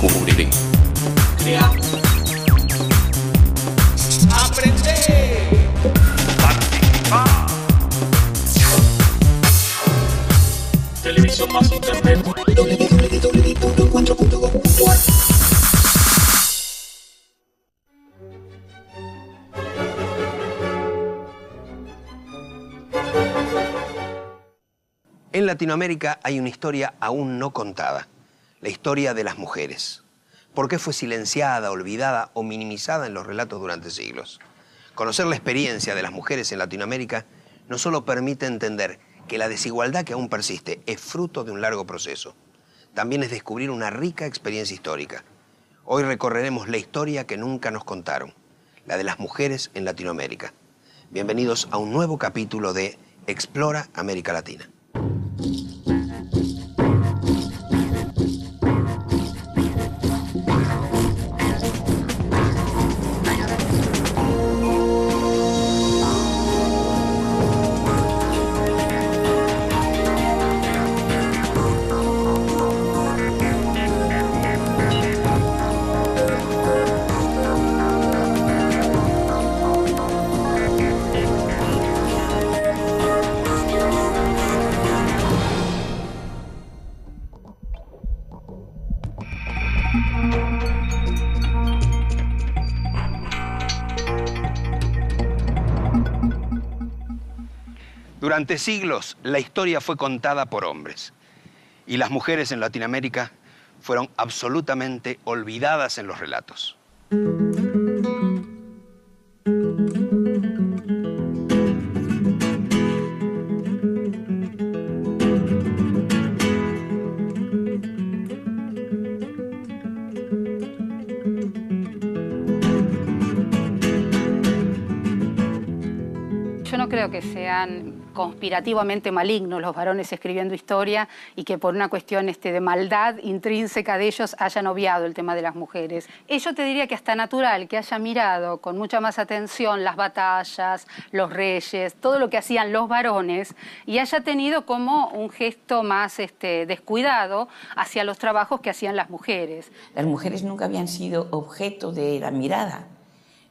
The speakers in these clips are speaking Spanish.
descubriré. Crea. Aprender. Participar. Televisión más internet. www.encuentro.gov.ar. En Latinoamérica hay una historia aún no contada, la historia de las mujeres. ¿Por qué fue silenciada, olvidada o minimizada en los relatos durante siglos? Conocer la experiencia de las mujeres en Latinoamérica no solo permite entender que la desigualdad que aún persiste es fruto de un largo proceso, también es descubrir una rica experiencia histórica. Hoy recorreremos la historia que nunca nos contaron, la de las mujeres en Latinoamérica. Bienvenidos a un nuevo capítulo de Explora América Latina. Durante siglos, la historia fue contada por hombres y las mujeres en Latinoamérica fueron absolutamente olvidadas en los relatos. Yo no creo que sean conspirativamente malignos los varones escribiendo historia y que por una cuestión de maldad intrínseca de ellos hayan obviado el tema de las mujeres. Yo te diría que hasta natural que haya mirado con mucha más atención las batallas, los reyes, todo lo que hacían los varones y haya tenido como un gesto más descuidado hacia los trabajos que hacían las mujeres. Las mujeres nunca habían sido objeto de la mirada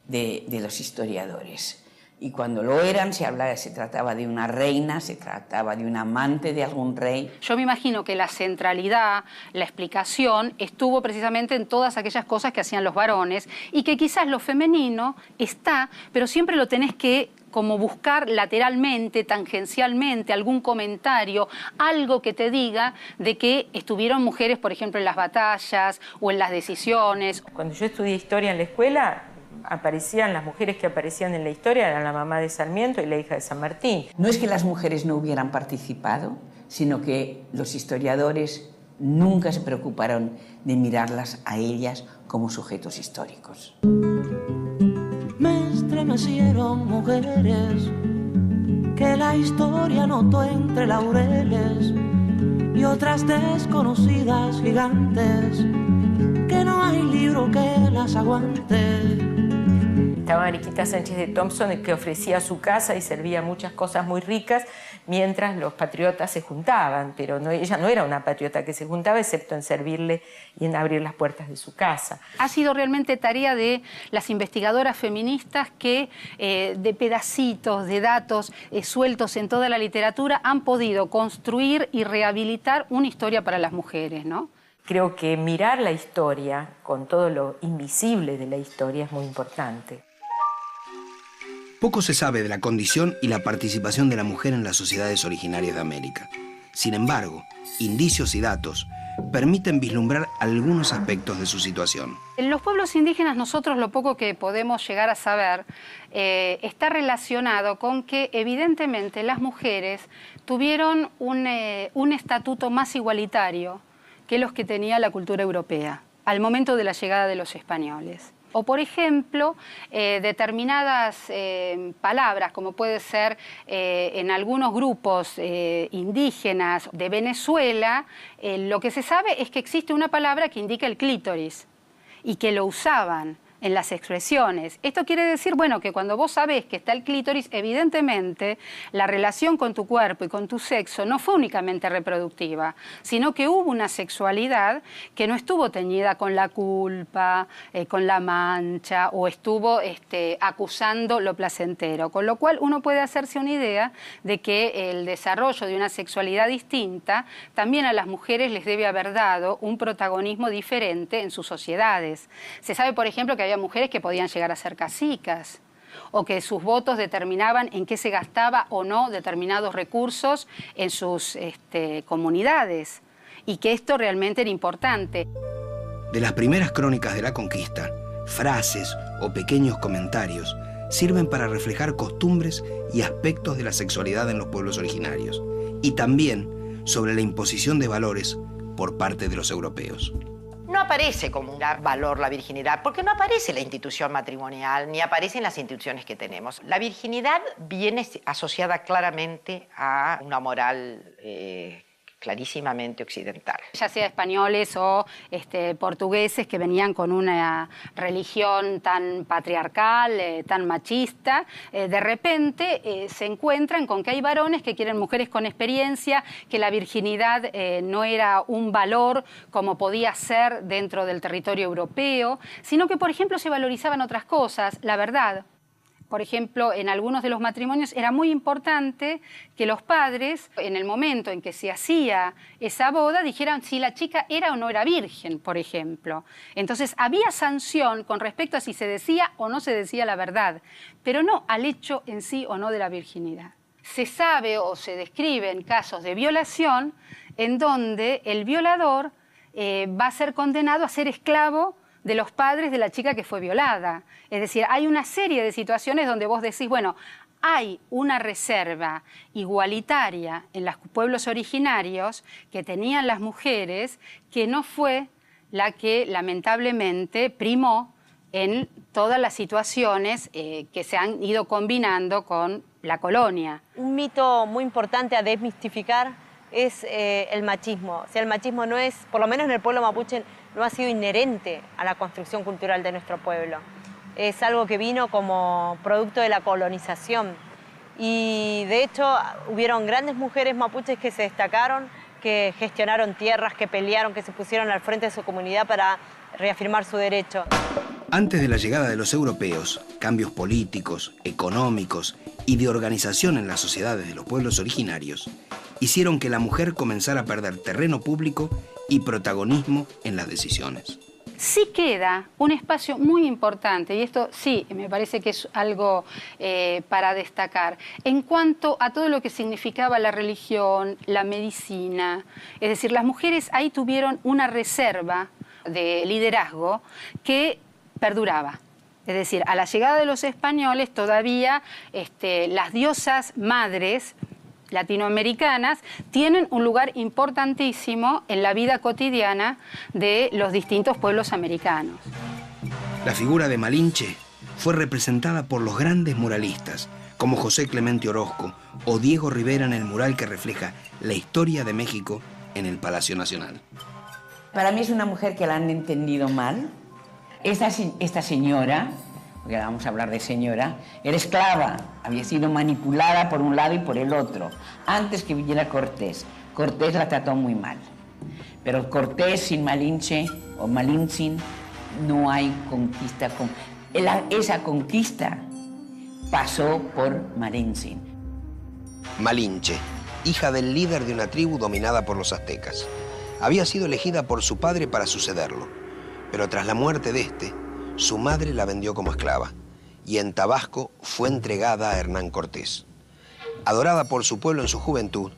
de los historiadores. Y cuando lo eran, se trataba de una reina, se trataba de un amante de algún rey. Yo me imagino que la centralidad, la explicación, estuvo precisamente en todas aquellas cosas que hacían los varones y que quizás lo femenino está, pero siempre lo tenés que como buscar lateralmente, tangencialmente, algún comentario, algo que te diga de que estuvieron mujeres, por ejemplo, en las batallas o en las decisiones. Cuando yo estudié historia en la escuela, aparecían las mujeres que aparecían en la historia, eran la mamá de Sarmiento y la hija de San Martín. No es que las mujeres no hubieran participado, sino que los historiadores nunca se preocuparon de mirarlas a ellas como sujetos históricos. Me estremecieron mujeres que la historia notó entre laureles y otras desconocidas gigantes que no hay libro que las aguante. Estaba Mariquita Sánchez de Thompson, que ofrecía su casa y servía muchas cosas muy ricas mientras los patriotas se juntaban, pero ella no era una patriota que se juntaba excepto en servirle y en abrir las puertas de su casa. Ha sido realmente tarea de las investigadoras feministas que de pedacitos, de datos sueltos en toda la literatura han podido construir y rehabilitar una historia para las mujeres, ¿no? Creo que mirar la historia con todo lo invisible de la historia es muy importante. Poco se sabe de la condición y la participación de la mujer en las sociedades originarias de América. Sin embargo, indicios y datos permiten vislumbrar algunos aspectos de su situación. En los pueblos indígenas nosotros lo poco que podemos llegar a saber está relacionado con que evidentemente las mujeres tuvieron un estatuto más igualitario que los que tenía la cultura europea al momento de la llegada de los españoles. O, por ejemplo, determinadas palabras, como puede ser en algunos grupos indígenas de Venezuela, lo que se sabe es que existe una palabra que indica el clítoris y que lo usaban en las expresiones. Esto quiere decir, bueno, que cuando vos sabés que está el clítoris, evidentemente la relación con tu cuerpo y con tu sexo no fue únicamente reproductiva, sino que hubo una sexualidad que no estuvo teñida con la culpa, con la mancha, o estuvo acusando lo placentero. Con lo cual uno puede hacerse una idea de que el desarrollo de una sexualidad distinta también a las mujeres les debe haber dado un protagonismo diferente en sus sociedades. Se sabe, por ejemplo, que había mujeres que podían llegar a ser cacicas, o que sus votos determinaban en qué se gastaba o no determinados recursos en sus comunidades, y que esto realmente era importante. De las primeras crónicas de la conquista, frases o pequeños comentarios sirven para reflejar costumbres y aspectos de la sexualidad en los pueblos originarios, y también sobre la imposición de valores por parte de los europeos. No aparece como un valor la virginidad, porque no aparece la institución matrimonial, ni aparecen las instituciones que tenemos. La virginidad viene asociada claramente a una moral clarísimamente occidental. Ya sea españoles o portugueses que venían con una religión tan patriarcal, tan machista, de repente se encuentran con que hay varones que quieren mujeres con experiencia, que la virginidad no era un valor como podía ser dentro del territorio europeo, sino que, por ejemplo, se valorizaban otras cosas, la verdad. Por ejemplo, en algunos de los matrimonios era muy importante que los padres, en el momento en que se hacía esa boda, dijeran si la chica era o no era virgen, por ejemplo. Entonces, había sanción con respecto a si se decía o no se decía la verdad, pero no al hecho en sí o no de la virginidad. Se sabe o se describen casos de violación en donde el violador va a ser condenado a ser esclavo de los padres de la chica que fue violada. Es decir, hay una serie de situaciones donde vos decís, bueno, hay una reserva igualitaria en los pueblos originarios que tenían las mujeres que no fue la que lamentablemente primó en todas las situaciones que se han ido combinando con la colonia. Un mito muy importante a desmistificar es el machismo. O sea, el machismo no es, por lo menos en el pueblo mapuche, no ha sido inherente a la construcción cultural de nuestro pueblo. Es algo que vino como producto de la colonización. Y de hecho hubieron grandes mujeres mapuches que se destacaron, que gestionaron tierras, que pelearon, que se pusieron al frente de su comunidad para reafirmar su derecho. Antes de la llegada de los europeos, cambios políticos, económicos y de organización en las sociedades de los pueblos originarios hicieron que la mujer comenzara a perder terreno público y protagonismo en las decisiones. Sí queda un espacio muy importante, y esto sí me parece que es algo para destacar, en cuanto a todo lo que significaba la religión, la medicina. Es decir, las mujeres ahí tuvieron una reserva de liderazgo que perduraba. Es decir, a la llegada de los españoles todavía las diosas madres latinoamericanas tienen un lugar importantísimo en la vida cotidiana de los distintos pueblos americanos. La figura de Malinche fue representada por los grandes muralistas como José Clemente Orozco o Diego Rivera en el mural que refleja la historia de México en el Palacio Nacional. Para mí es una mujer que la han entendido mal. Esta señora, porque vamos a hablar de señora, era esclava, había sido manipulada por un lado y por el otro, antes que viniera Cortés. Cortés la trató muy mal, pero Cortés sin Malinche o Malintzin no hay conquista. Esa conquista pasó por Malintzin. Malinche, hija del líder de una tribu dominada por los aztecas, había sido elegida por su padre para sucederlo, pero tras la muerte de su madre la vendió como esclava y en Tabasco fue entregada a Hernán Cortés. Adorada por su pueblo en su juventud,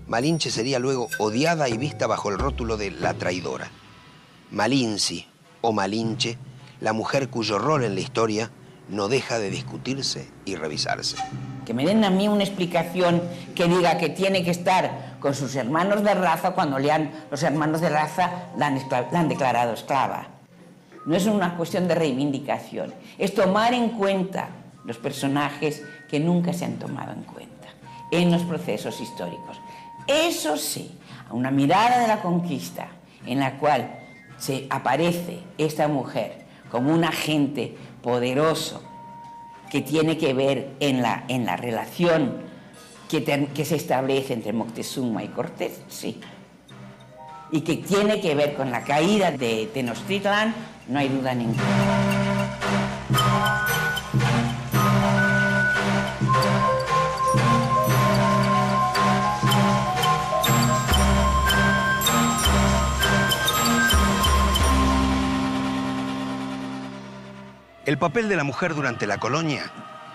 Malinche sería luego odiada y vista bajo el rótulo de la traidora. Malinci o Malinche, la mujer cuyo rol en la historia no deja de discutirse y revisarse. Que me den a mí una explicación que diga que tiene que estar con sus hermanos de raza cuando los hermanos de raza la han declarado esclava. No es una cuestión de reivindicación, es tomar en cuenta los personajes que nunca se han tomado en cuenta en los procesos históricos. Eso sí, a una mirada de la conquista en la cual se aparece esta mujer como un agente poderoso que tiene que ver en la relación que se establece entre Moctezuma y Cortés, sí. Y que tiene que ver con la caída de Tenochtitlán, no hay duda ninguna. El papel de la mujer durante la colonia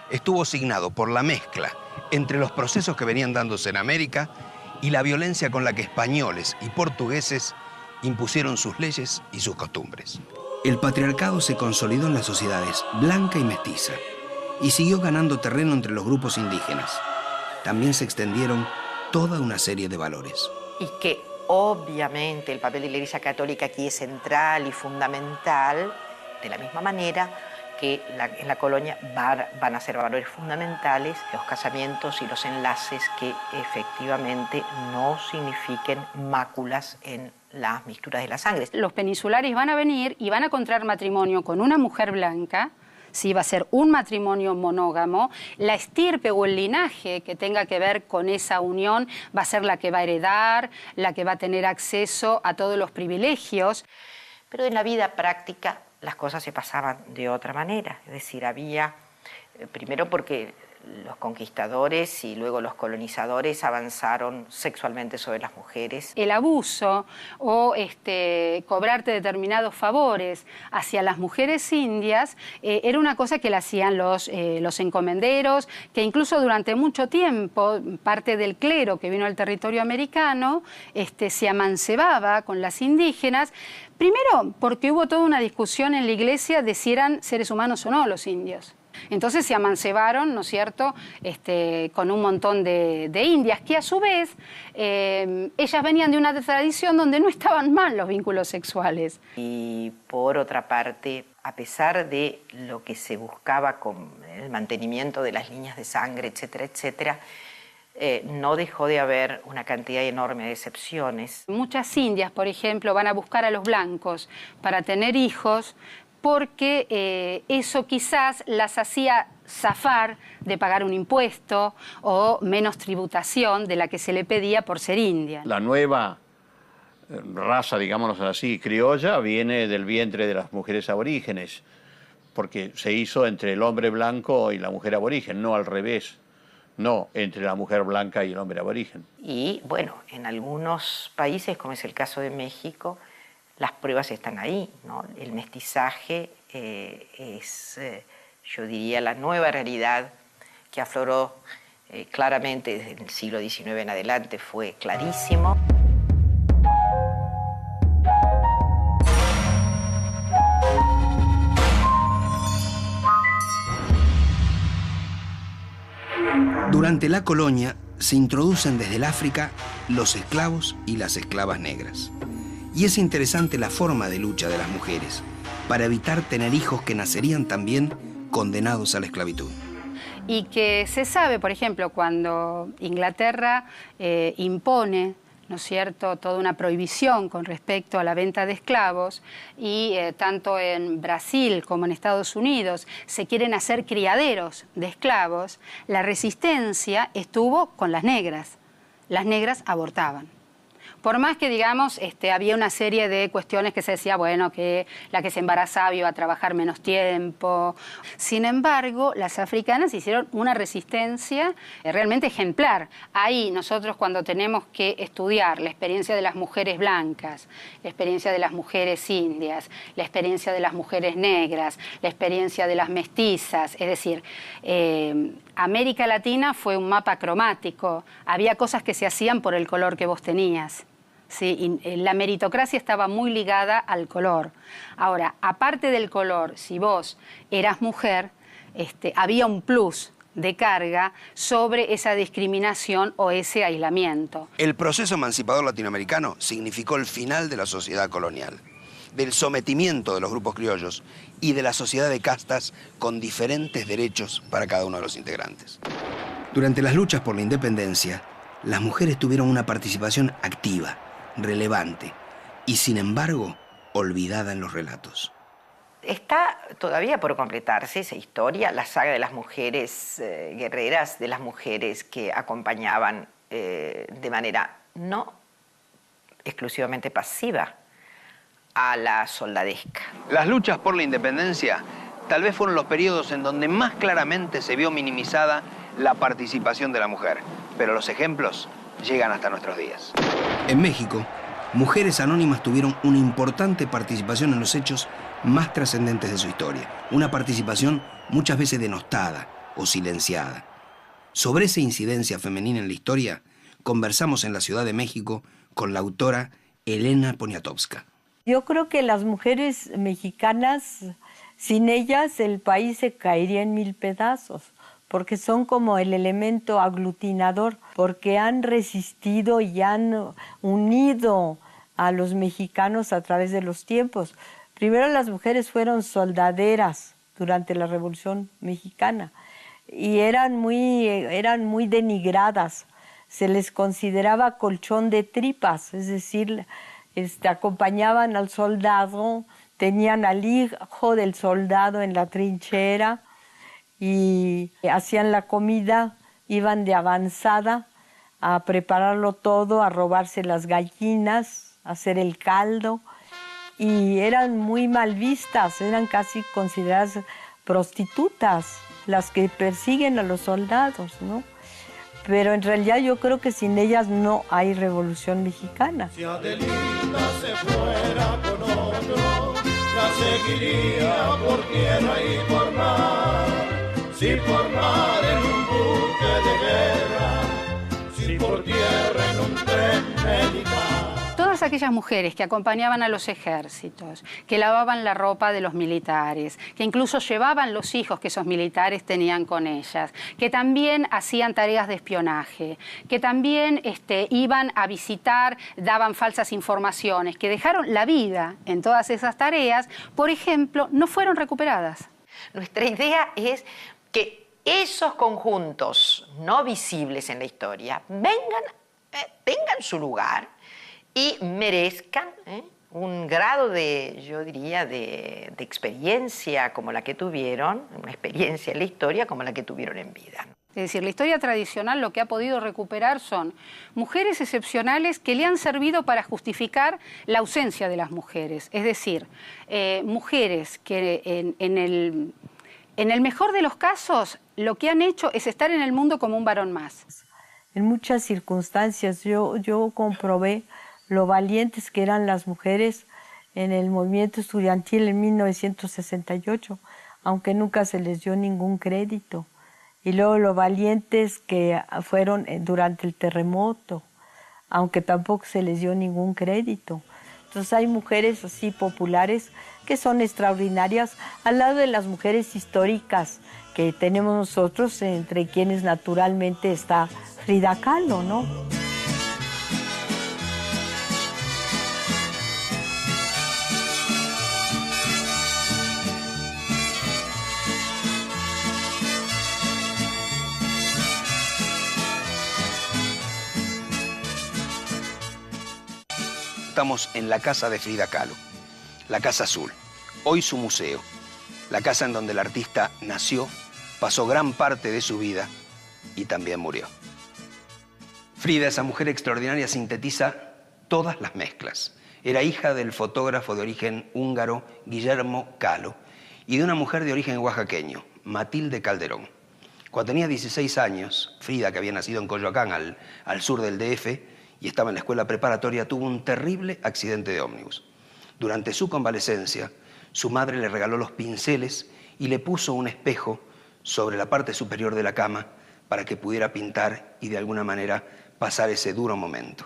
estuvo signado por la mezcla entre los procesos que venían dándose en América y la violencia con la que españoles y portugueses impusieron sus leyes y sus costumbres. El patriarcado se consolidó en las sociedades blanca y mestiza y siguió ganando terreno entre los grupos indígenas. También se extendieron toda una serie de valores. Y que obviamente el papel de la Iglesia Católica aquí es central y fundamental, de la misma manera que en la colonia van a ser valores fundamentales los casamientos y los enlaces que efectivamente no signifiquen máculas en las mixturas de la sangre. Los peninsulares van a venir y van a contraer matrimonio con una mujer blanca, sí, va a ser un matrimonio monógamo. La estirpe o el linaje que tenga que ver con esa unión va a ser la que va a heredar, la que va a tener acceso a todos los privilegios. Pero en la vida práctica las cosas se pasaban de otra manera. Es decir, había, primero porque los conquistadores y luego los colonizadores avanzaron sexualmente sobre las mujeres. El abuso o cobrarte determinados favores hacia las mujeres indias era una cosa que la hacían los encomenderos, que incluso durante mucho tiempo parte del clero que vino al territorio americano se amancebaba con las indígenas. Primero, porque hubo toda una discusión en la iglesia de si eran seres humanos o no los indios. Entonces se amancebaron, ¿no es cierto?, con un montón de indias, que a su vez ellas venían de una tradición donde no estaban mal los vínculos sexuales. Y por otra parte, a pesar de lo que se buscaba con el mantenimiento de las líneas de sangre, etcétera, etcétera, no dejó de haber una cantidad enorme de excepciones. Muchas indias, por ejemplo, van a buscar a los blancos para tener hijos porque eso quizás las hacía zafar de pagar un impuesto o menos tributación de la que se le pedía por ser india. La nueva raza, digámoslo así, criolla, viene del vientre de las mujeres aborígenes, porque se hizo entre el hombre blanco y la mujer aborigen, no al revés. No, entre la mujer blanca y el hombre aborigen. Y bueno, en algunos países, como es el caso de México, las pruebas están ahí, ¿no? El mestizaje es, yo diría, la nueva realidad que afloró claramente desde el siglo XIX en adelante, fue clarísimo. Durante la colonia se introducen desde el África los esclavos y las esclavas negras. Y es interesante la forma de lucha de las mujeres para evitar tener hijos que nacerían también condenados a la esclavitud. Y que se sabe, por ejemplo, cuando Inglaterra impone, ¿no es cierto?, toda una prohibición con respecto a la venta de esclavos y tanto en Brasil como en Estados Unidos se quieren hacer criaderos de esclavos, la resistencia estuvo con las negras. Las negras abortaban. Por más que, digamos, había una serie de cuestiones que se decía, bueno, que la que se embarazaba iba a trabajar menos tiempo. Sin embargo, las africanas hicieron una resistencia realmente ejemplar. Ahí nosotros, cuando tenemos que estudiar la experiencia de las mujeres blancas, la experiencia de las mujeres indias, la experiencia de las mujeres negras, la experiencia de las mestizas, es decir, América Latina fue un mapa cromático. Había cosas que se hacían por el color que vos tenías. Sí, la meritocracia estaba muy ligada al color. Ahora, aparte del color, si vos eras mujer, había un plus de carga sobre esa discriminación o ese aislamiento. El proceso emancipador latinoamericano significó el final de la sociedad colonial, del sometimiento de los grupos criollos y de la sociedad de castas con diferentes derechos para cada uno de los integrantes. Durante las luchas por la independencia, las mujeres tuvieron una participación activa, relevante y, sin embargo, olvidada en los relatos. Está todavía por completarse esa historia, la saga de las mujeres guerreras, de las mujeres que acompañaban de manera no exclusivamente pasiva a la soldadesca. Las luchas por la independencia tal vez fueron los periodos en donde más claramente se vio minimizada la participación de la mujer, pero los ejemplos llegan hasta nuestros días. En México, mujeres anónimas tuvieron una importante participación en los hechos más trascendentes de su historia. Una participación muchas veces denostada o silenciada. Sobre esa incidencia femenina en la historia, conversamos en la Ciudad de México con la autora Elena Poniatowska. Yo creo que las mujeres mexicanas, sin ellas el país se caería en mil pedazos, porque son como el elemento aglutinador, porque han resistido y han unido a los mexicanos a través de los tiempos. Primero las mujeres fueron soldaderas durante la Revolución Mexicana y eran muy denigradas. Se les consideraba colchón de tripas, es decir, acompañaban al soldado, tenían al hijo del soldado en la trinchera y hacían la comida, iban de avanzada a prepararlo todo, a robarse las gallinas, a hacer el caldo, y eran muy mal vistas, eran casi consideradas prostitutas, las que persiguen a los soldados, ¿no? Pero en realidad yo creo que sin ellas no hay Revolución Mexicana. Si Adelita se fuera con otro, la seguiría por tierra y por mar. Si por mar en un buque de guerra, si por tierra en un tren militar. Todas aquellas mujeres que acompañaban a los ejércitos, que lavaban la ropa de los militares, que incluso llevaban los hijos que esos militares tenían con ellas, que también hacían tareas de espionaje, que también iban a visitar, daban falsas informaciones, que dejaron la vida en todas esas tareas, por ejemplo, no fueron recuperadas. Nuestra idea es que esos conjuntos no visibles en la historia tengan su lugar y merezcan un grado de, yo diría, de experiencia como la que tuvieron, una experiencia en la historia como la que tuvieron en vida. Es decir, la historia tradicional lo que ha podido recuperar son mujeres excepcionales que le han servido para justificar la ausencia de las mujeres. Es decir, mujeres que en el mejor de los casos lo que han hecho es estar en el mundo como un varón más. En muchas circunstancias yo comprobé lo valientes que eran las mujeres en el movimiento estudiantil en 1968, aunque nunca se les dio ningún crédito. Y luego lo valientes que fueron durante el terremoto, aunque tampoco se les dio ningún crédito. Entonces hay mujeres así populares que son extraordinarias, al lado de las mujeres históricas que tenemos nosotros, entre quienes naturalmente está Frida Kahlo, ¿no? Estamos en la casa de Frida Kahlo, la Casa Azul, hoy su museo, la casa en donde el artista nació, pasó gran parte de su vida y también murió. Frida, esa mujer extraordinaria, sintetiza todas las mezclas. Era hija del fotógrafo de origen húngaro Guillermo Kahlo y de una mujer de origen oaxaqueño, Matilde Calderón. Cuando tenía 16 años, Frida, que había nacido en Coyoacán, al sur del DF, y estaba en la escuela preparatoria, tuvo un terrible accidente de ómnibus. Durante su convalecencia, su madre le regaló los pinceles y le puso un espejo sobre la parte superior de la cama para que pudiera pintar y de alguna manera pasar ese duro momento.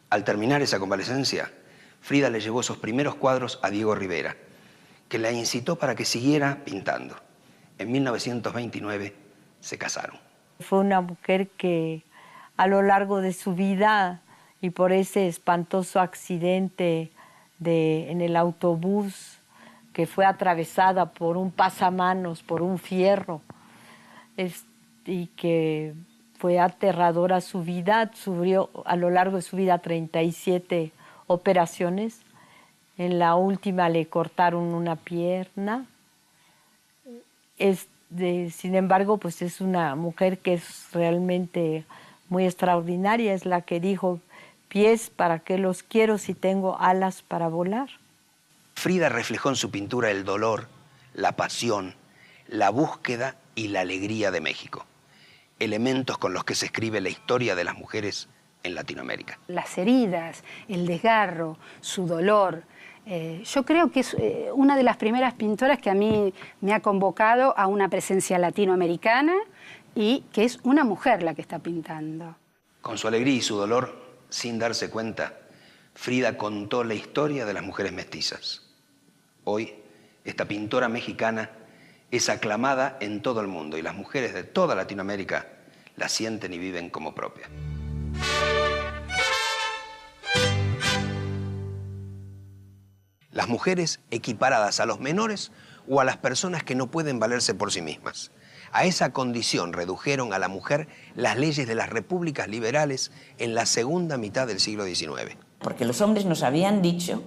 Al terminar esa convalecencia, Frida le llevó esos primeros cuadros a Diego Rivera, que la incitó para que siguiera pintando. En 1929 se casaron. Fue una mujer que a lo largo de su vida y por ese espantoso accidente en el autobús que fue atravesada por un pasamanos, por un fierro, y que fue aterradora su vida, sufrió a lo largo de su vida 37 operaciones, En la última le cortaron una pierna. Sin embargo, pues es una mujer que es realmente muy extraordinaria. Es la que dijo, pies, ¿para qué los quiero si tengo alas para volar? Frida reflejó en su pintura el dolor, la pasión, la búsqueda y la alegría de México, elementos con los que se escribe la historia de las mujeres en Latinoamérica. Las heridas, el desgarro, su dolor. Yo creo que es una de las primeras pintoras que a mí me ha convocado a una presencia latinoamericana y que es una mujer la que está pintando. Con su alegría y su dolor, sin darse cuenta, Frida contó la historia de las mujeres mestizas. Hoy, esta pintora mexicana es aclamada en todo el mundo y las mujeres de toda Latinoamérica la sienten y viven como propia. Las mujeres equiparadas a los menores o a las personas que no pueden valerse por sí mismas. A esa condición redujeron a la mujer las leyes de las repúblicas liberales en la segunda mitad del siglo XIX. Porque los hombres nos habían dicho,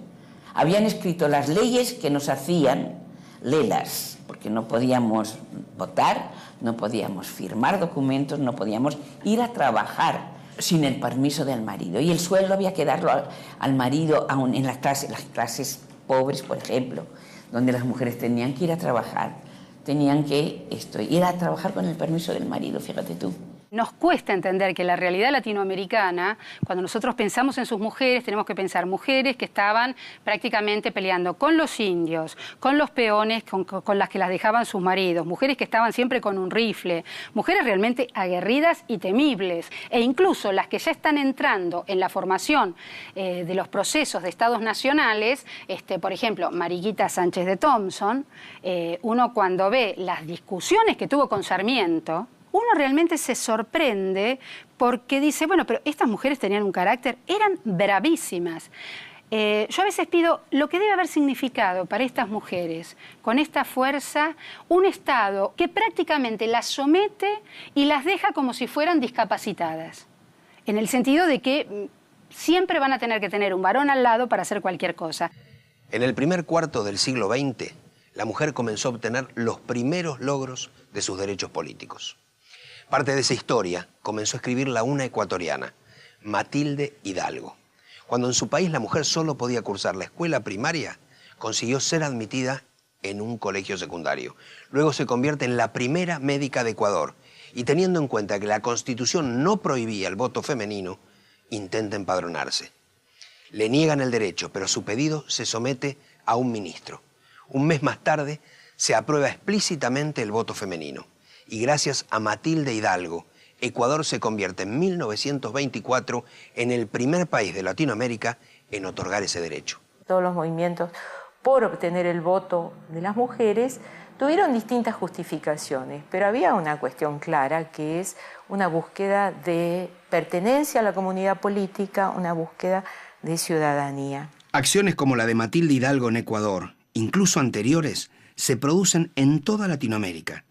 habían escrito las leyes que nos hacían lelas, porque no podíamos votar, no podíamos firmar documentos, no podíamos ir a trabajar sin el permiso del marido. Y el sueldo había que darlo al marido aún en las clases pobres, por ejemplo, donde las mujeres tenían que ir a trabajar, tenían que ir a trabajar con el permiso del marido, fíjate tú. Nos cuesta entender que la realidad latinoamericana, cuando nosotros pensamos en sus mujeres, tenemos que pensar mujeres que estaban prácticamente peleando con los indios, con los peones, con las que las dejaban sus maridos, mujeres que estaban siempre con un rifle, mujeres realmente aguerridas y temibles, e incluso las que ya están entrando en la formación de los procesos de estados nacionales, por ejemplo, Mariquita Sánchez de Thompson, uno cuando ve las discusiones que tuvo con Sarmiento, uno realmente se sorprende porque dice, bueno, pero estas mujeres tenían un carácter, eran bravísimas. Yo a veces pido lo que debe haber significado para estas mujeres, con esta fuerza, un Estado que prácticamente las somete y las deja como si fueran discapacitadas, en el sentido de que siempre van a tener que tener un varón al lado para hacer cualquier cosa. En el primer cuarto del siglo XX, la mujer comenzó a obtener los primeros logros de sus derechos políticos. Parte de esa historia comenzó a escribirla una ecuatoriana, Matilde Hidalgo. Cuando en su país la mujer solo podía cursar la escuela primaria, consiguió ser admitida en un colegio secundario. Luego se convierte en la primera médica de Ecuador y teniendo en cuenta que la Constitución no prohibía el voto femenino, intenta empadronarse. Le niegan el derecho, pero su pedido se somete a un ministro. Un mes más tarde se aprueba explícitamente el voto femenino. Y gracias a Matilde Hidalgo, Ecuador se convierte en 1924 en el primer país de Latinoamérica en otorgar ese derecho. Todos los movimientos por obtener el voto de las mujeres tuvieron distintas justificaciones, pero había una cuestión clara que es una búsqueda de pertenencia a la comunidad política, una búsqueda de ciudadanía. Acciones como la de Matilde Hidalgo en Ecuador, incluso anteriores, se producen en toda Latinoamérica.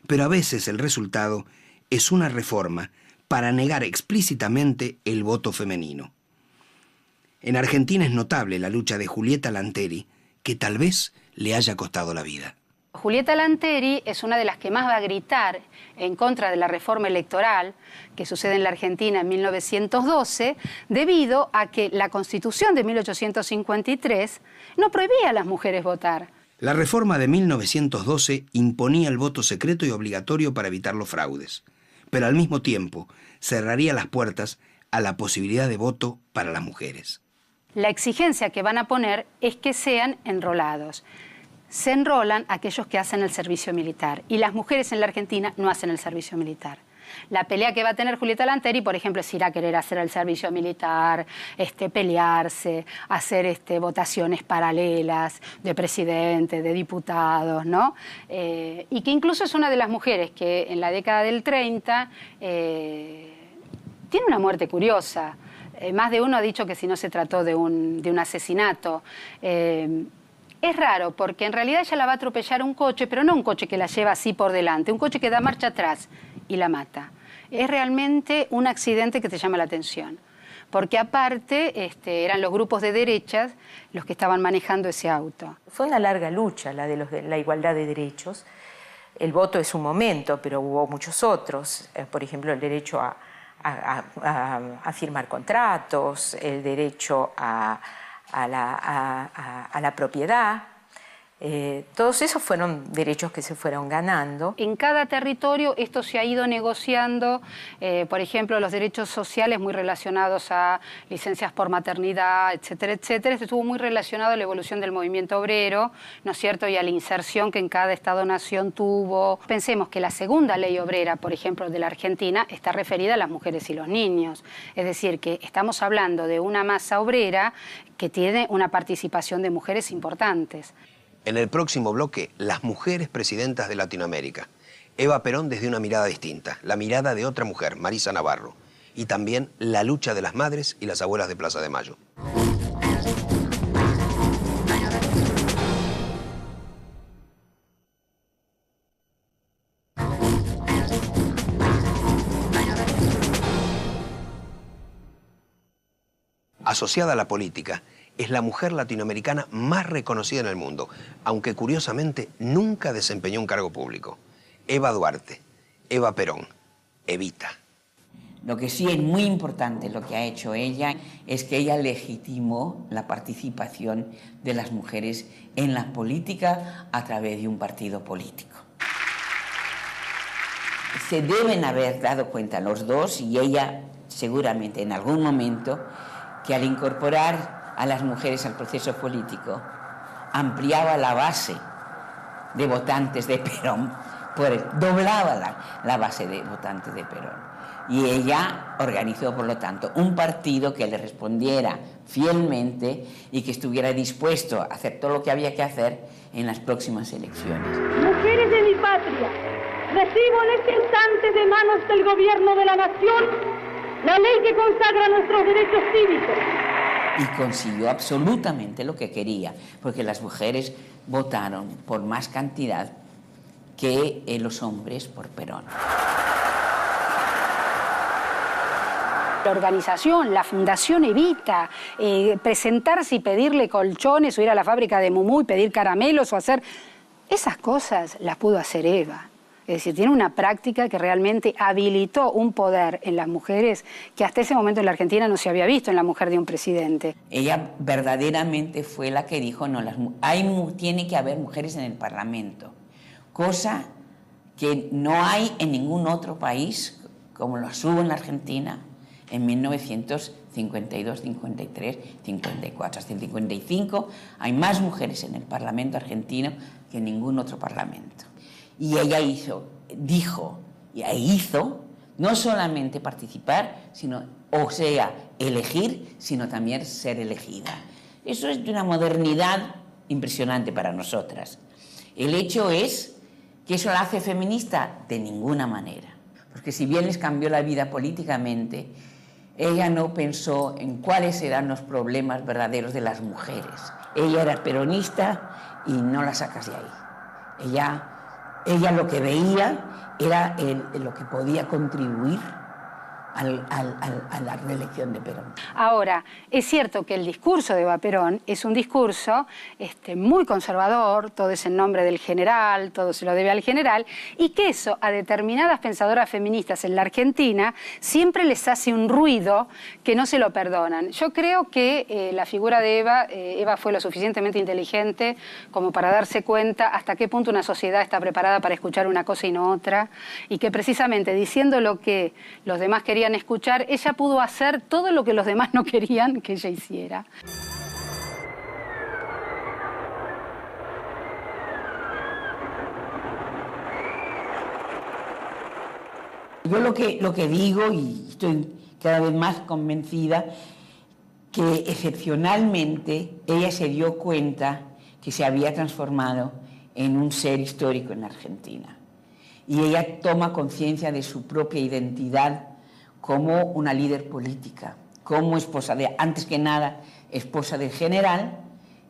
Pero a veces el resultado es una reforma para negar explícitamente el voto femenino. En Argentina es notable la lucha de Julieta Lanteri, que tal vez le haya costado la vida. Julieta Lanteri es una de las que más va a gritar en contra de la reforma electoral que sucede en la Argentina en 1912, debido a que la Constitución de 1853 no prohibía a las mujeres votar. La reforma de 1912 imponía el voto secreto y obligatorio para evitar los fraudes, pero al mismo tiempo cerraría las puertas a la posibilidad de voto para las mujeres. La exigencia que van a poner es que sean enrolados. Se enrolan aquellos que hacen el servicio militar y las mujeres en la Argentina no hacen el servicio militar. La pelea que va a tener Julieta Lanteri, por ejemplo, es ir a querer hacer el servicio militar, pelearse, hacer votaciones paralelas de presidente, de diputados, ¿no? Y que incluso es una de las mujeres que en la década del 30 tiene una muerte curiosa. Más de uno ha dicho que si no se trató de un asesinato. Es raro porque en realidad ella la va a atropellar un coche, pero no un coche que la lleva así por delante, un coche que da marcha atrás y la mata. Es realmente un accidente que te llama la atención, porque aparte eran los grupos de derechas los que estaban manejando ese auto. Fue una larga lucha la de la igualdad de derechos. El voto es un momento, pero hubo muchos otros. Por ejemplo, el derecho a firmar contratos, el derecho a la propiedad. Todos esos fueron derechos que se fueron ganando. En cada territorio esto se ha ido negociando, por ejemplo, los derechos sociales muy relacionados a licencias por maternidad, etcétera, etcétera. Esto estuvo muy relacionado a la evolución del movimiento obrero, ¿no es cierto?, y a la inserción que en cada Estado-nación tuvo. Pensemos que la segunda ley obrera, por ejemplo, de la Argentina, está referida a las mujeres y los niños. Es decir, que estamos hablando de una masa obrera que tiene una participación de mujeres importantes. En el próximo bloque, las mujeres presidentas de Latinoamérica. Eva Perón desde una mirada distinta, la mirada de otra mujer, Marisa Navarro. Y también la lucha de las madres y las abuelas de Plaza de Mayo. Asociada a la política, es la mujer latinoamericana más reconocida en el mundo, aunque curiosamente nunca desempeñó un cargo público. Eva Duarte, Eva Perón, Evita. Lo que sí es muy importante lo que ha hecho ella es que ella legitimó la participación de las mujeres en la política a través de un partido político. Se deben haber dado cuenta los dos, y ella seguramente en algún momento, que al incorporar a las mujeres al proceso político ampliaba la base de votantes de Perón, doblaba la base de votantes de Perón. Y ella organizó, por lo tanto, un partido que le respondiera fielmente y que estuviera dispuesto a hacer todo lo que había que hacer en las próximas elecciones. Mujeres de mi patria, recibo en este instante de manos del gobierno de la nación la ley que consagra nuestros derechos cívicos. Y consiguió absolutamente lo que quería, porque las mujeres votaron por más cantidad que los hombres por Perón. La organización, la Fundación Evita, presentarse y pedirle colchones o ir a la fábrica de Mumú y pedir caramelos o hacer... Esas cosas las pudo hacer Eva. Es decir, tiene una práctica que realmente habilitó un poder en las mujeres que hasta ese momento en la Argentina no se había visto en la mujer de un presidente. Ella verdaderamente fue la que dijo, no, tiene que haber mujeres en el Parlamento, cosa que no hay en ningún otro país, como las hubo en la Argentina en 1952, 53, 54. Hasta el 55 hay más mujeres en el Parlamento argentino que en ningún otro parlamento. Y ella hizo no solamente participar, elegir, sino también ser elegida. Eso es de una modernidad impresionante para nosotras. El hecho es que eso la hace feminista de ninguna manera, porque si bien les cambió la vida políticamente, ella no pensó en cuáles eran los problemas verdaderos de las mujeres. Ella era peronista y no la sacas de ahí. Ella lo que veía era lo que podía contribuir a la reelección de Perón. Ahora, es cierto que el discurso de Eva Perón es un discurso muy conservador, todo es en nombre del general, todo se lo debe al general, y que eso a determinadas pensadoras feministas en la Argentina siempre les hace un ruido que no se lo perdonan. Yo creo que la figura de Eva fue lo suficientemente inteligente como para darse cuenta hasta qué punto una sociedad está preparada para escuchar una cosa y no otra, y que precisamente diciendo lo que los demás querían escuchar, ella pudo hacer todo lo que los demás no querían que ella hiciera. Yo lo que digo, y estoy cada vez más convencida, que excepcionalmente ella se dio cuenta que se había transformado en un ser histórico en Argentina. Y ella toma conciencia de su propia identidad como una líder política, como esposa antes que nada, esposa del general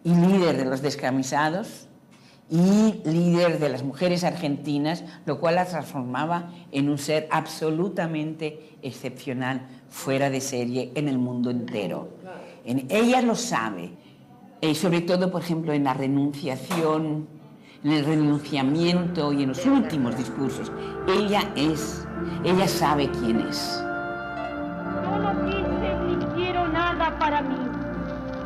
y líder de los descamisados y líder de las mujeres argentinas, lo cual la transformaba en un ser absolutamente excepcional, fuera de serie en el mundo entero. Ella lo sabe, sobre todo, por ejemplo, en la renunciación, en el renunciamiento y en los últimos discursos. Ella sabe quién es. Yo no quise ni quiero nada para mí.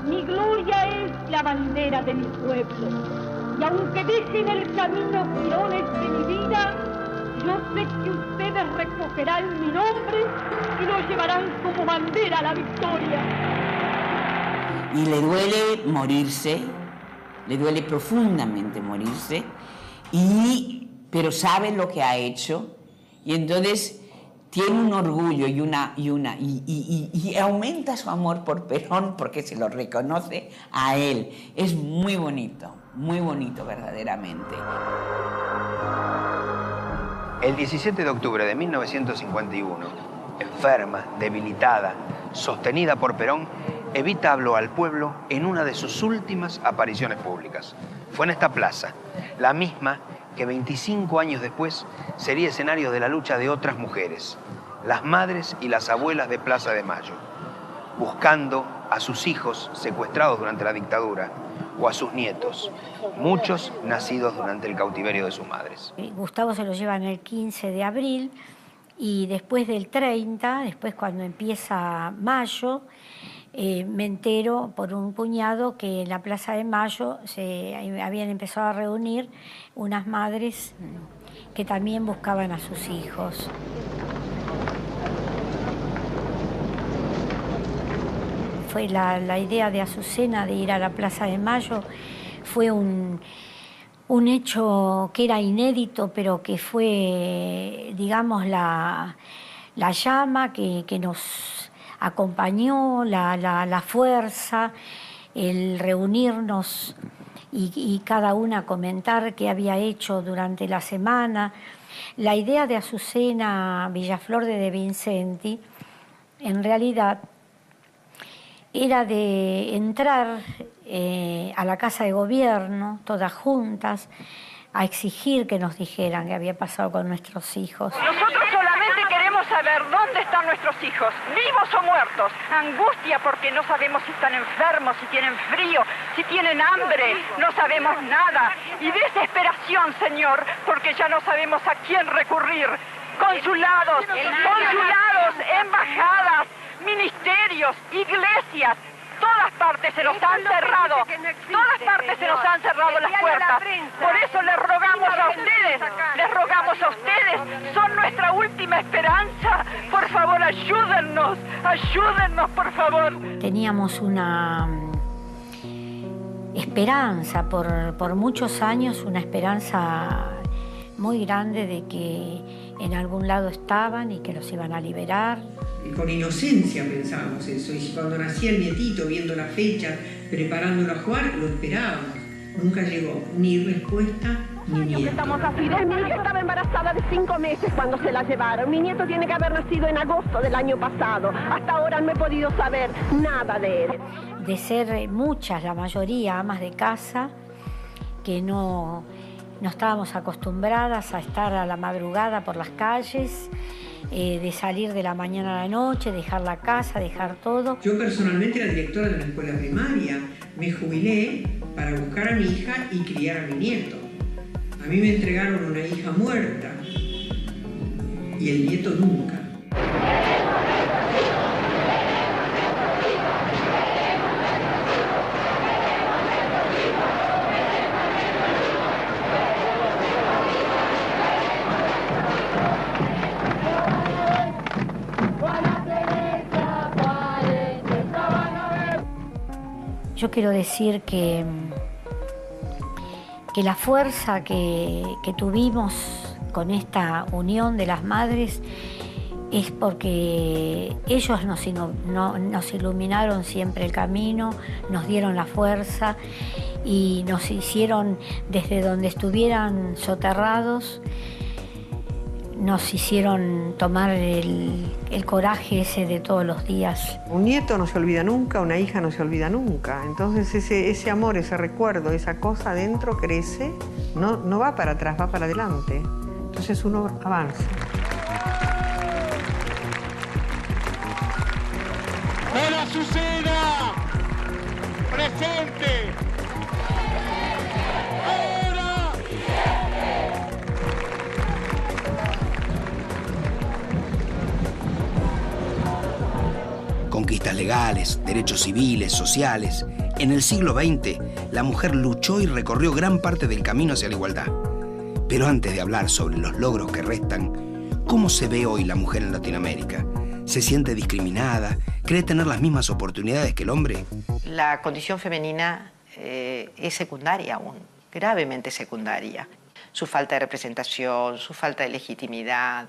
Mi gloria es la bandera de mi pueblo. Y aunque dejen el camino girones de mi vida, yo sé que ustedes recogerán mi nombre y lo llevarán como bandera a la victoria. Y le duele morirse, le duele profundamente morirse, pero sabe lo que ha hecho, y entonces tiene un orgullo y aumenta su amor por Perón porque se lo reconoce a él. Es muy bonito verdaderamente. El 17 de octubre de 1951, enferma, debilitada, sostenida por Perón, Evita habló al pueblo en una de sus últimas apariciones públicas. Fue en esta plaza, la misma que 25 años después sería escenario de la lucha de otras mujeres, las madres y las abuelas de Plaza de Mayo, buscando a sus hijos secuestrados durante la dictadura o a sus nietos, muchos nacidos durante el cautiverio de sus madres. Gustavo se lo llevan el 15 de abril y después del 30, después cuando empieza Mayo, me entero por un cuñado que en la Plaza de Mayo se habían empezado a reunir unas madres que también buscaban a sus hijos. Fue la idea de Azucena de ir a la Plaza de Mayo, fue un hecho que era inédito, pero que fue, digamos, la llama que nos acompañó, la fuerza, el reunirnos y cada una comentar qué había hecho durante la semana. La idea de Azucena Villaflor de Vincenti, en realidad, era de entrar a la Casa de Gobierno, todas juntas, a exigir que nos dijeran qué había pasado con nuestros hijos. Nosotros solamente queremos saber dónde están nuestros hijos, vivos o muertos. Angustia porque no sabemos si están enfermos, si tienen frío, si tienen hambre, no sabemos nada. Y desesperación, Señor, porque ya no sabemos a quién recurrir. Consulados, embajadas, ministerios, iglesias, todas partes se nos han cerrado, todas partes se nos han cerrado las puertas. Por eso les rogamos a ustedes, son nuestra última esperanza. Por favor, ayúdennos, por favor. Teníamos una esperanza por muchos años, una esperanza muy grande de que en algún lado estaban y que los iban a liberar. Con inocencia pensábamos eso, y cuando nacía el nietito, viendo la fecha, preparándolo a jugar, lo esperábamos. Nunca llegó ni respuesta ni nieto. Estamos así. Mi hija estaba embarazada de 5 meses cuando se la llevaron. Mi nieto tiene que haber nacido en agosto del año pasado. Hasta ahora no he podido saber nada de él. De ser muchas, la mayoría, amas de casa, que no estábamos acostumbradas a estar a la madrugada por las calles, de salir de la mañana a la noche, dejar la casa, dejar todo. Yo personalmente era directora de una escuela primaria. Me jubilé para buscar a mi hija y criar a mi nieto. A mí me entregaron una hija muerta y el nieto nunca. Yo quiero decir que la fuerza que tuvimos con esta unión de las madres es porque ellos nos iluminaron siempre el camino, nos dieron la fuerza y nos hicieron, desde donde estuvieran soterrados, nos hicieron tomar el coraje ese de todos los días. Un nieto no se olvida nunca, una hija no se olvida nunca. Entonces ese amor, ese recuerdo, esa cosa adentro crece, no va para atrás, va para adelante. Entonces uno avanza. ¡Hola, Azucena! ¡Presente! ¡Ahora! Conquistas legales, derechos civiles, sociales. En el siglo XX, la mujer luchó y recorrió gran parte del camino hacia la igualdad. Pero antes de hablar sobre los logros que restan, ¿cómo se ve hoy la mujer en Latinoamérica? ¿Se siente discriminada? ¿Cree tener las mismas oportunidades que el hombre? La condición femenina es secundaria aún, gravemente secundaria. Su falta de representación, su falta de legitimidad,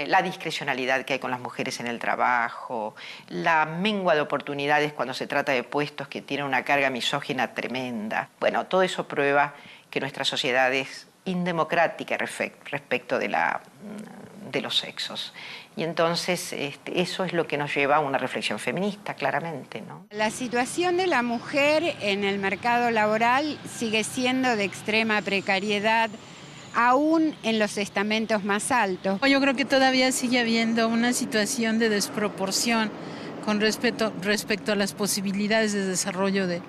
la discrecionalidad que hay con las mujeres en el trabajo, la mengua de oportunidades cuando se trata de puestos que tienen una carga misógina tremenda. Bueno, todo eso prueba que nuestra sociedad es indemocrática respecto de los sexos. Y entonces eso es lo que nos lleva a una reflexión feminista, claramente, ¿no? La situación de la mujer en el mercado laboral sigue siendo de extrema precariedad, aún en los estamentos más altos. Yo creo que todavía sigue habiendo una situación de desproporción con respecto a las posibilidades de desarrollo de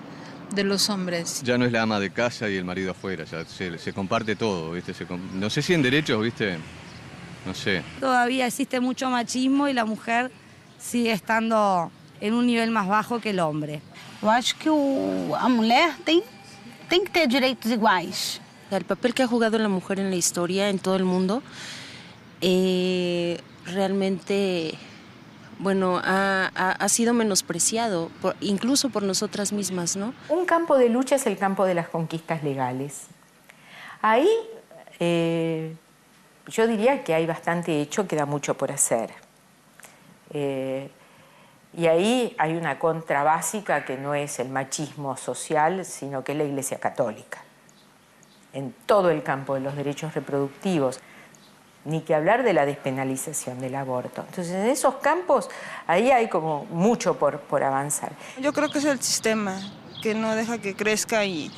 los hombres. Ya no es la ama de casa y el marido afuera, ya se comparte todo, ¿viste? No sé si en derechos, ¿viste? No sé. Todavía existe mucho machismo y la mujer sigue estando en un nivel más bajo que el hombre. Eu acho que a mulher tem que ter direitos iguais. El papel que ha jugado la mujer en la historia, en todo el mundo, realmente, bueno, ha sido menospreciado, incluso por nosotras mismas, ¿no? Un campo de lucha es el campo de las conquistas legales. Ahí yo diría que hay bastante hecho, queda mucho por hacer. Y ahí hay una contra básica que no es el machismo social, sino que es la Iglesia Católica. En todo el campo de los derechos reproductivos, ni que hablar de la despenalización del aborto. Entonces, en esos campos, ahí hay como mucho por avanzar. Yo creo que es el sistema que no deja que crezca y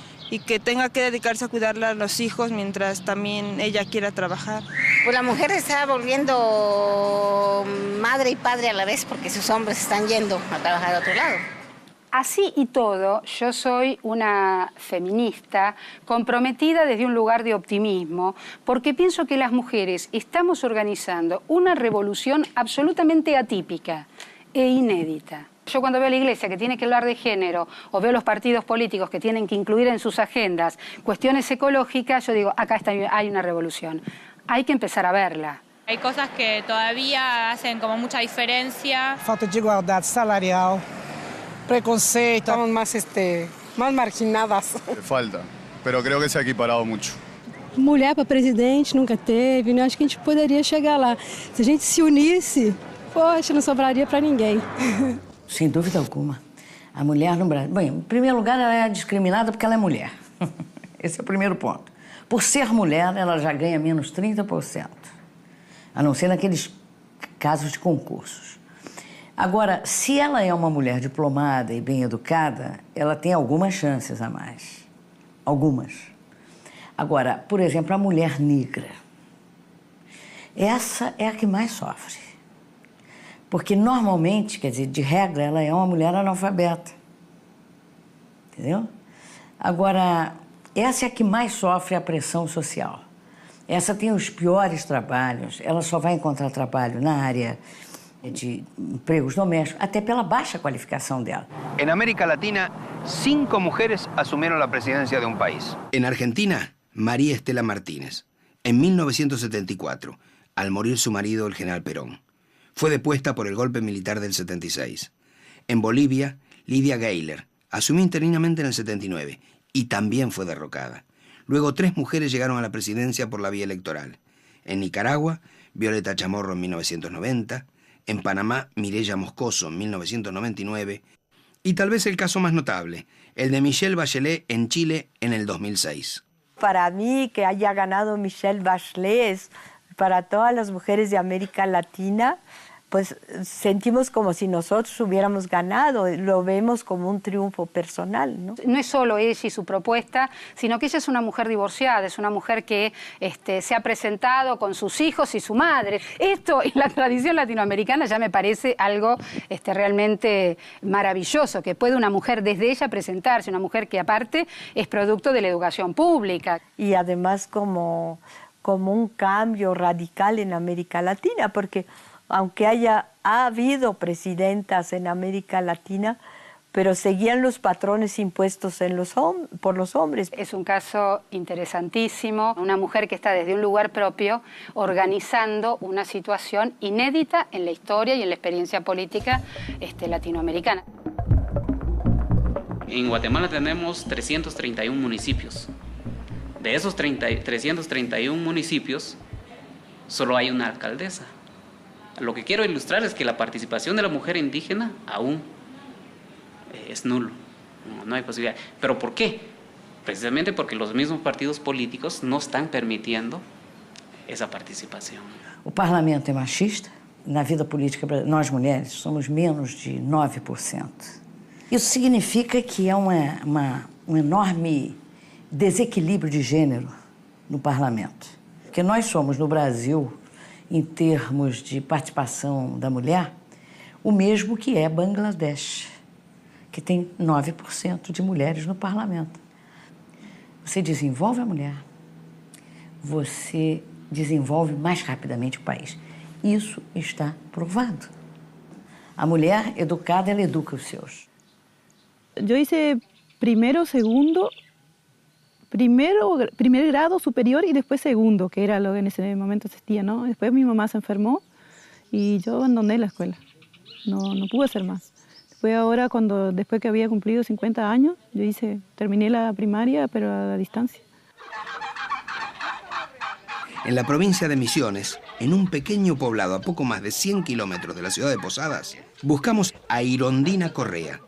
que tenga que dedicarse a cuidarle a los hijos mientras también ella quiera trabajar. Pues la mujer está volviendo madre y padre a la vez porque sus hombres están yendo a trabajar a otro lado. Así y todo, yo soy una feminista comprometida desde un lugar de optimismo, porque pienso que las mujeres estamos organizando una revolución absolutamente atípica e inédita. Yo cuando veo a la Iglesia que tiene que hablar de género o veo los partidos políticos que tienen que incluir en sus agendas cuestiones ecológicas, yo digo, acá hay una revolución. Hay que empezar a verla. Hay cosas que todavía hacen como mucha diferencia. Falta de igualdad salarial, preconceito, estamos más marginadas. Falta, pero creo que se ha equiparado mucho. Mulher para presidente nunca teve, né? Acho que a gente poderia chegar lá. Se a gente se unisse, poxa, não sobraria para ninguém. Sem dúvida alguma. A mulher no Brasil... Bem, em primeiro lugar, ela é discriminada porque ela é mulher. Esse é o primeiro ponto. Por ser mulher, ela já ganha menos 30%. A não ser naqueles casos de concursos. Agora, se ela é uma mulher diplomada e bem educada, ela tem algumas chances a mais. Algumas. Agora, por exemplo, a mulher negra. Essa é a que mais sofre. Porque normalmente, quer dizer, de regra, ela é uma mulher analfabeta. Entendeu? Agora, essa é a que mais sofre a pressão social. Essa tem os piores trabalhos, ela só vai encontrar trabalho na área de empregos domésticos, até pela baixa qualificação dela. En América Latina, 5 mujeres asumieron la presidencia de un país. En Argentina, María Estela Martínez, en 1974, al morir su marido, el general Perón. Fue depuesta por el golpe militar del 76. En Bolivia, Lidia Gayler asumió interinamente en el 79 y también fue derrocada. Luego 3 mujeres llegaron a la presidencia por la vía electoral. En Nicaragua, Violeta Chamorro en 1990, en Panamá, Mireya Moscoso en 1999 y tal vez el caso más notable, el de Michelle Bachelet en Chile en el 2006. Para mí, que haya ganado Michelle Bachelet es para todas las mujeres de América Latina, pues sentimos como si nosotros hubiéramos ganado, lo vemos como un triunfo personal, ¿no? No es solo ella y su propuesta, sino que ella es una mujer divorciada, es una mujer que se ha presentado con sus hijos y su madre. Esto en la tradición latinoamericana ya me parece algo realmente maravilloso, que puede una mujer desde ella presentarse, una mujer que aparte es producto de la educación pública. Y además como un cambio radical en América Latina, porque aunque ha habido presidentas en América Latina, pero seguían los patrones impuestos por los hombres. Es un caso interesantísimo, una mujer que está desde un lugar propio organizando una situación inédita en la historia y en la experiencia política latinoamericana. En Guatemala tenemos 331 municipios. De esos 331 municipios, solo hay una alcaldesa. Lo que quiero ilustrar es que la participación de la mujer indígena aún es nulo, no hay posibilidad. ¿Pero por qué? Precisamente porque los mismos partidos políticos no están permitiendo essa participação. O parlamento é machista, na vida política nós mulheres somos menos de 9%. Isso significa que há um enorme desequilíbrio de gênero no parlamento. Porque nós somos, no Brasil, em termos de participação da mulher, o mesmo que é Bangladesh, que tem 9% de mulheres no parlamento. Você desenvolve a mulher, você desenvolve mais rapidamente o país. Isso está provado. A mulher educada, ela educa os seus. Yo hice primero, segundo, primer grado superior y después segundo, que era lo que en ese momento existía, ¿no? Después mi mamá se enfermó y yo abandoné la escuela. No pude hacer más. Después que había cumplido 50 años, terminé la primaria, pero a la distancia. En la provincia de Misiones, en un pequeño poblado a poco más de 100 kilómetros de la ciudad de Posadas, buscamos a Irondina Correa.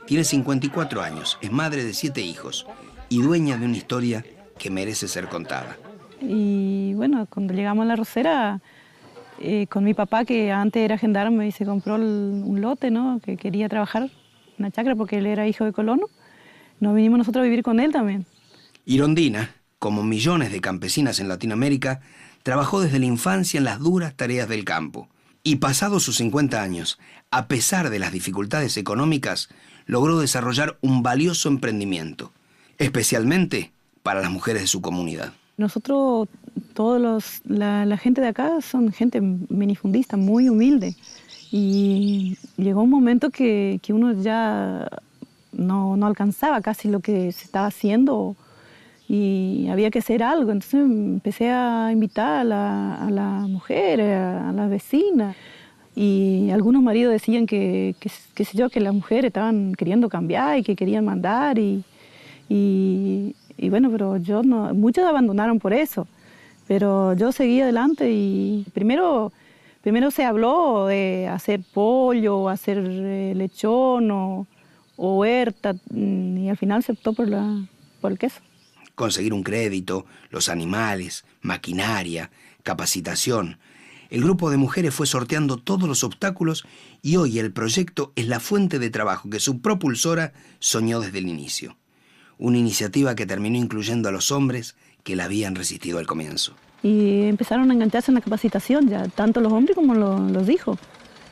Tiene 54 años, es madre de 7 hijos y dueña de una historia que merece ser contada. Y bueno, cuando llegamos a La Rosera, con mi papá, que antes era gendarme y se compró un lote, ¿no? Que quería trabajar en una chacra porque él era hijo de colono, nos vinimos nosotros a vivir con él también. Irondina, como millones de campesinas en Latinoamérica, trabajó desde la infancia en las duras tareas del campo. Y pasados sus 50 años, a pesar de las dificultades económicas, logró desarrollar un valioso emprendimiento, especialmente para las mujeres de su comunidad. Nosotros, la gente de acá son gente minifundista, muy humilde. Y llegó un momento que uno ya no alcanzaba casi lo que se estaba haciendo y había que hacer algo. Entonces empecé a invitar a las mujeres, a las vecinas. Y algunos maridos decían que las mujeres estaban queriendo cambiar y que querían mandar. Y bueno, pero muchos abandonaron por eso. Pero yo seguí adelante y primero se habló de hacer pollo, hacer lechón o huerta, y al final se optó por el queso. Conseguir un crédito, los animales, maquinaria, capacitación. El grupo de mujeres fue sorteando todos los obstáculos y hoy el proyecto es la fuente de trabajo que su propulsora soñó desde el inicio. Una iniciativa que terminó incluyendo a los hombres que la habían resistido al comienzo. Y empezaron a engancharse en la capacitación ya, tanto los hombres como los hijos,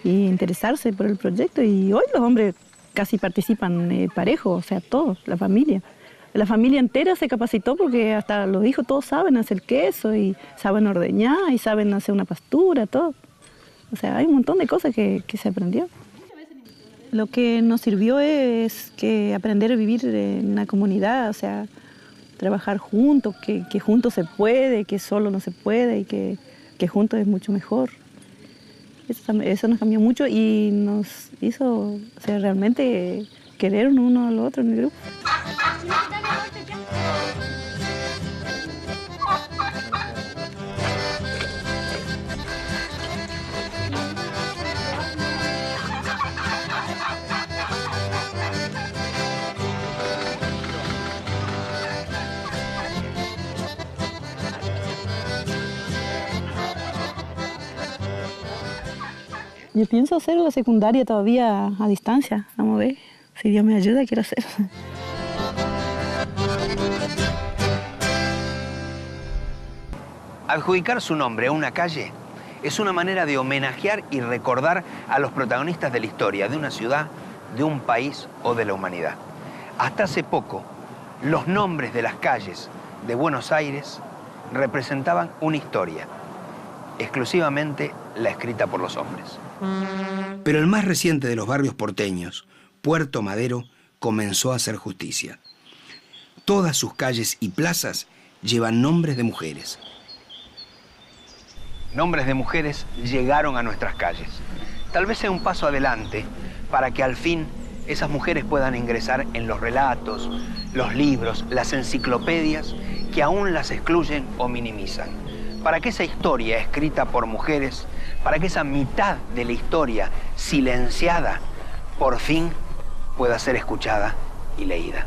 y interesarse por el proyecto. Y hoy los hombres casi participan parejo, o sea, todos, la familia. La familia entera se capacitó porque hasta los hijos todos saben hacer queso y saben ordeñar y saben hacer una pastura, todo. O sea, hay un montón de cosas que se aprendió. Lo que nos sirvió es que aprender a vivir en una comunidad, o sea, trabajar juntos, que juntos se puede, que solo no se puede y que juntos es mucho mejor. Eso nos cambió mucho y nos hizo, o sea, realmente querer uno al otro en el grupo. Yo pienso hacer la secundaria todavía a distancia. Vamos a ver. Si Dios me ayuda, quiero hacer. Adjudicar su nombre a una calle es una manera de homenajear y recordar a los protagonistas de la historia de una ciudad, de un país o de la humanidad. Hasta hace poco, los nombres de las calles de Buenos Aires representaban una historia, exclusivamente la escrita por los hombres. Pero el más reciente de los barrios porteños, Puerto Madero, comenzó a hacer justicia. Todas sus calles y plazas llevan nombres de mujeres. Nombres de mujeres llegaron a nuestras calles. Tal vez sea un paso adelante para que al fin esas mujeres puedan ingresar en los relatos, los libros, las enciclopedias que aún las excluyen o minimizan. Para que esa historia escrita por mujeres, para que esa mitad de la historia silenciada, por fin pueda ser escuchada y leída.